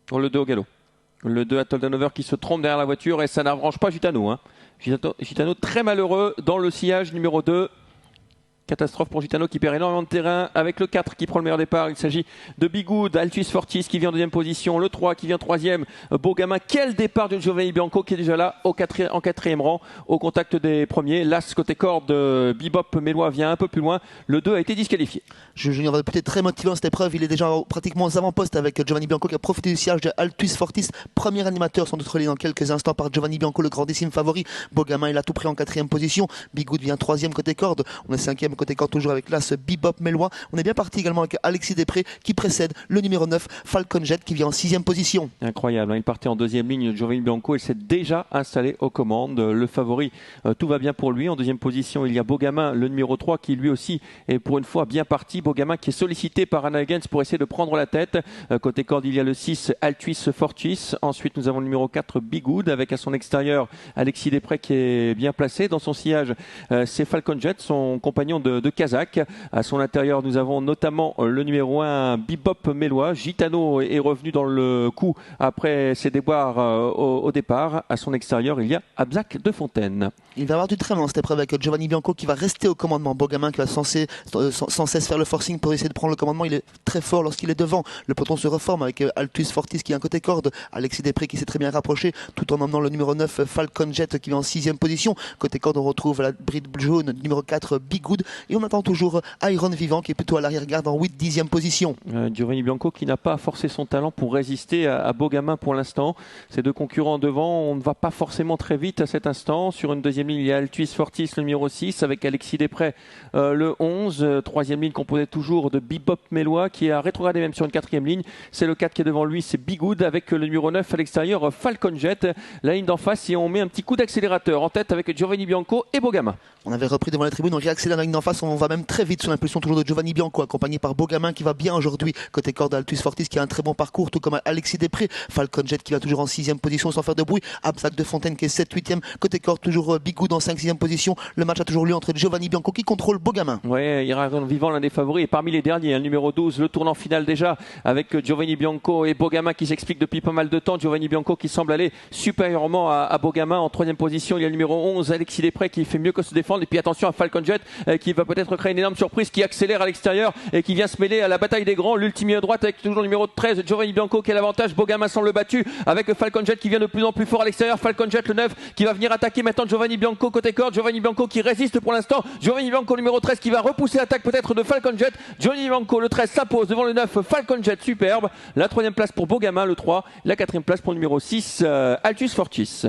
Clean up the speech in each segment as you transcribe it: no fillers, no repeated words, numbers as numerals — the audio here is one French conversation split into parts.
Pour le 2 au galop. Le 2 à Toldenover qui se trompe derrière la voiture et ça n'arrange pas Gitano. Gitano très malheureux dans le sillage numéro 2. Catastrophe pour Gitano qui perd énormément de terrain avec le 4 qui prend le meilleur départ. Il s'agit de Bigoud, Altus Fortis qui vient en deuxième position, le 3 qui vient troisième, Beau Gamin. Quel départ de Giovanni Bianco qui est déjà là en quatrième rang au contact des premiers. L'As côté corde, Bebop Mélois vient un peu plus loin. Le 2 a été disqualifié. Junior va peut-être très motivé dans cette épreuve. Il est déjà pratiquement aux avant-postes avec Giovanni Bianco qui a profité du sillage de Altus Fortis. Premier animateur sans doute relayé dans quelques instants par Giovanni Bianco, le grandissime favori. Beau Gamin, il a tout pris en quatrième position. Bigoud vient troisième côté corde. On est cinquième côté corde toujours avec l'As Bebop Mélois. On est bien parti également avec Alexis Després qui précède le numéro 9 Falcon Jet qui vient en sixième position. Incroyable, il partait en deuxième ligne. Giovanni Bianco, il s'est déjà installé aux commandes. Le favori, tout va bien pour lui. En deuxième position, il y a Beau Gamin, le numéro 3 qui lui aussi est pour une fois bien parti. Beau Gamin qui est sollicité par Anna Huygens pour essayer de prendre la tête. Côté corde, il y a le 6 Altus Fortis. Ensuite, nous avons le numéro 4 Bigoud avec à son extérieur Alexis Després qui est bien placé. Dans son sillage, c'est Falcon Jet, son compagnon de Kazakh. À son intérieur, nous avons notamment le numéro 1 Bebop Mélois. Gitano est revenu dans le coup après ses déboires au départ. À son extérieur, il y a Abzac de Fontaine. Il va avoir du train dans cette épreuve avec Giovanni Bianco qui va rester au commandement. Beau Gamin qui va sans cesse faire le forcing pour essayer de prendre le commandement. Il est très fort lorsqu'il est devant. Le peloton se reforme avec Altus Fortis qui est un côté corde. Alexis Després qui s'est très bien rapproché tout en emmenant le numéro 9 Falcon Jet qui est en sixième position. Côté corde, on retrouve la bride jaune numéro 4 Bigoud. Et on attend toujours Iron Vivant qui est plutôt à l'arrière-garde en 8-10e position. Giovanni Bianco qui n'a pas forcé son talent pour résister à Beau Gamin pour l'instant. Ces deux concurrents devant, on ne va pas forcément très vite à cet instant. Sur une deuxième ligne, il y a Altus Fortis, le numéro 6, avec Alexis Després, le 11. Troisième ligne composée toujours de Bebop Mélois qui a rétrogradé même sur une quatrième ligne. C'est le 4 qui est devant lui, c'est Bigoud avec le numéro 9 à l'extérieur, Falcon Jet. La ligne d'en face et on met un petit coup d'accélérateur en tête avec Giovanni Bianco et Beau Gamin. On avait repris devant la tribune, on réaccélère la ligne d'en face, on va même très vite sous l'impulsion toujours de Giovanni Bianco, accompagné par Beau Gamin qui va bien aujourd'hui. Côté corde, Altus Fortis qui a un très bon parcours, tout comme Alexis Després. Falcon Jet qui va toujours en 6e position sans faire de bruit. Abzac de Fontaine qui est 7-8e. Côté corde, toujours Bigoud en 5-6e position. Le match a toujours lieu entre Giovanni Bianco qui contrôle Beau Gamin. Ouais, Iron Vivant, l'un des favoris, et parmi les derniers, le numéro 12, le tournant final déjà avec Giovanni Bianco et Beau Gamin qui s'explique depuis pas mal de temps. Giovanni Bianco qui semble aller supérieurement à Beau Gamin. En 3e position, il y a le numéro 11, Alexis Després qui fait mieux que se défendre. Et puis attention à Falcon Jet qui va peut-être créer une énorme surprise, qui accélère à l'extérieur et qui vient se mêler à la bataille des grands. L'ultime ligne droite avec toujours le numéro 13, Giovanni Bianco qui a l'avantage. Beau Gamin semble battu avec Falcon Jet qui vient de plus en plus fort à l'extérieur. Falcon Jet le 9 qui va venir attaquer maintenant Giovanni Bianco côté corde. Giovanni Bianco qui résiste pour l'instant. Giovanni Bianco numéro 13 qui va repousser l'attaque peut-être de Falcon Jet. Giovanni Bianco le 13 s'impose devant le 9 Falcon Jet, superbe. La 3e place pour Beau Gamin, le 3. La 4e place pour le numéro 6 Altus Fortis.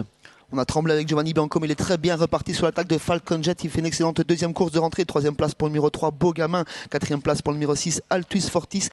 On a tremblé avec Giovanni Bianco, mais il est très bien reparti sur l'attaque de Falcon Jet. Il fait une excellente 2e course de rentrée. 3e place pour le numéro 3, Beau Gamin. 4e place pour le numéro 6, Altus Fortis.